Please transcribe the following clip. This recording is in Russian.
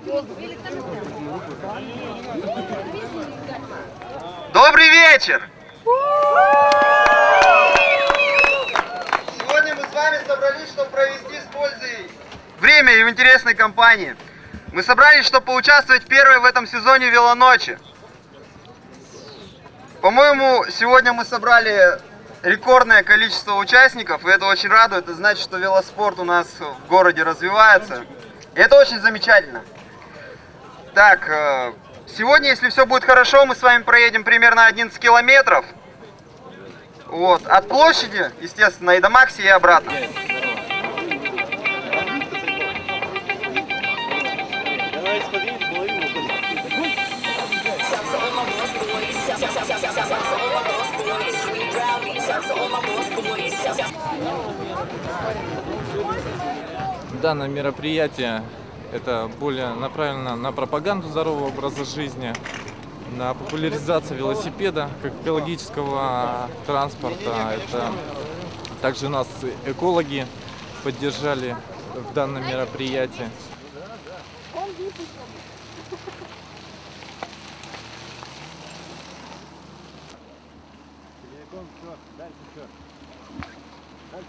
Добрый вечер! Сегодня мы с вами собрались, чтобы провести с пользой время и в интересной компании. Мы собрались, чтобы поучаствовать в первой в этом сезоне велоночи. По-моему, сегодня мы собрали рекордное количество участников, и это очень радует. Это значит, что велоспорт у нас в городе развивается. И это очень замечательно. Так, сегодня, если все будет хорошо, мы с вами проедем примерно 11 километров. Вот, от площади, естественно, и до Макси, и обратно. Данное мероприятие это более направлено на пропаганду здорового образа жизни, на популяризацию велосипеда как экологического транспорта. Это также нас экологи поддержали в данном мероприятии. Дальше.